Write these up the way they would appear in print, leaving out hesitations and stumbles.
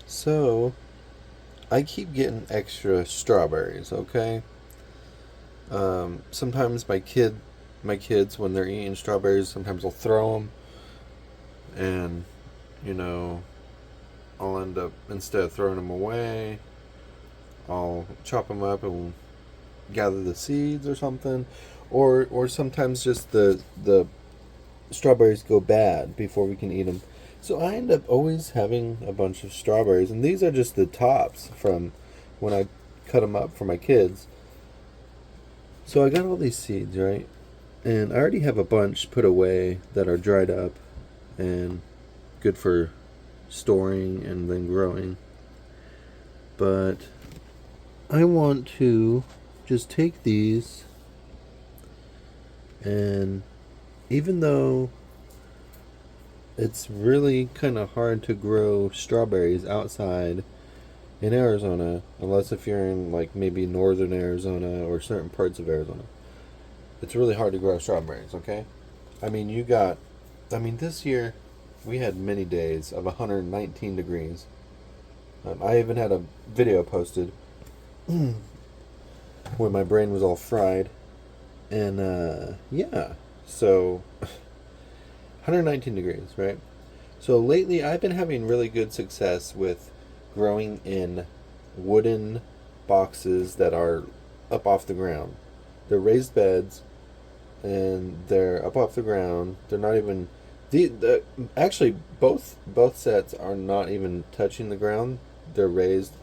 So, I keep getting extra strawberries, okay? Sometimes my kids, when they're eating strawberries, sometimes I'll throw them, and you know, I'll end up instead of throwing them away, I'll chop them up and gather the seeds or something, or sometimes just the strawberries go bad before we can eat them. So I end up always having a bunch of strawberries, and these are just the tops from when I cut them up for my kids. So I got all these seeds, right? And I already have a bunch put away that are dried up and good for storing and then growing. But I want to just take these, and even though it's really kind of hard to grow strawberries outside in Arizona, unless if you're in like maybe northern Arizona or certain parts of Arizona, it's really hard to grow strawberries, okay? This year we had many days of 119 degrees. I even had a video posted where my brain was all fried. And yeah, so 119 degrees, right? So lately I've been having really good success with growing in wooden boxes that are up off the ground. They're raised beds and they're up off the ground. They're not even the actually both sets are not even touching the ground. They're raised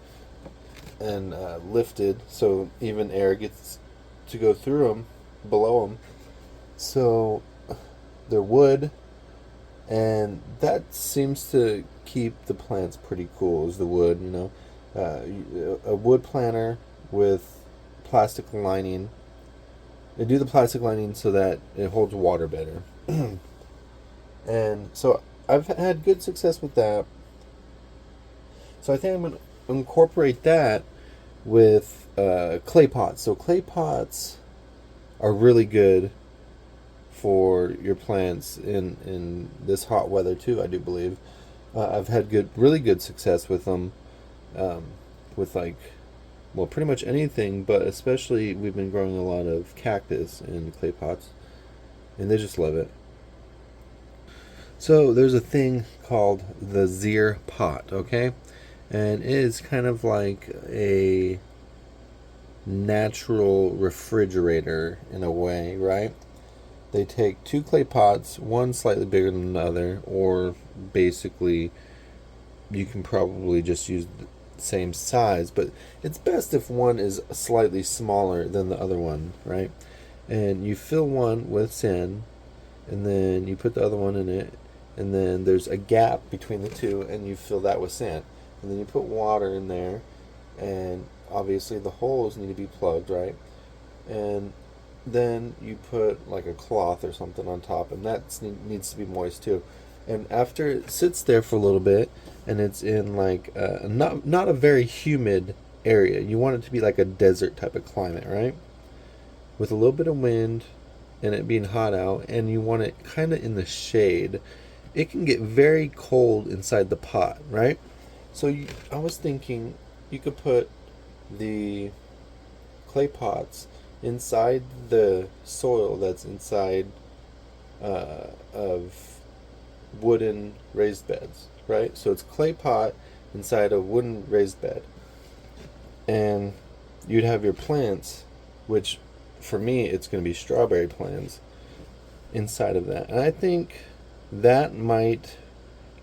and lifted so even air gets to go through them, below them. So they're wood, and that seems to keep the plants pretty cool. Is the wood, a wood planter with plastic lining. They do the plastic lining so that it holds water better. And so I've had good success with that. So I think I'm going to incorporate that with clay pots. So clay pots are really good for your plants in this hot weather too. I do believe I've had really good success with them, with like, well, pretty much anything, but especially we've been growing a lot of cactus in clay pots, and they just love it. So there's a thing called the Zier pot, okay, and it is kind of like a natural refrigerator in a way, right? They take two clay pots, one slightly bigger than the other, or basically you can probably just use the same size, but it's best if one is slightly smaller than the other one, right? And you fill one with sand, and then you put the other one in it, and then there's a gap between the two, and you fill that with sand. And then you put water in there, and obviously the holes need to be plugged, right? And then you put like a cloth or something on top, and that needs to be moist too. And after it sits there for a little bit, and it's in like not a very humid area, you want it to be like a desert type of climate, right? With a little bit of wind, and it being hot out, and you want it kind of in the shade. It can get very cold inside the pot, right? So I was thinking you could put the clay pots inside the soil that's inside of wooden raised beds, right? So it's clay pot inside a wooden raised bed, and you'd have your plants, which for me it's going to be strawberry plants inside of that. And I think that might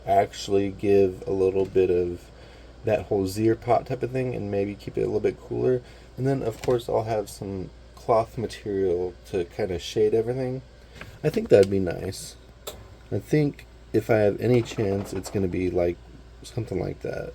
actually give a little bit of that whole Zier pot type of thing and maybe keep it a little bit cooler. And then, of course, I'll have some cloth material to kind of shade everything. I think that'd be nice. I think if I have any chance, it's going to be like something like that.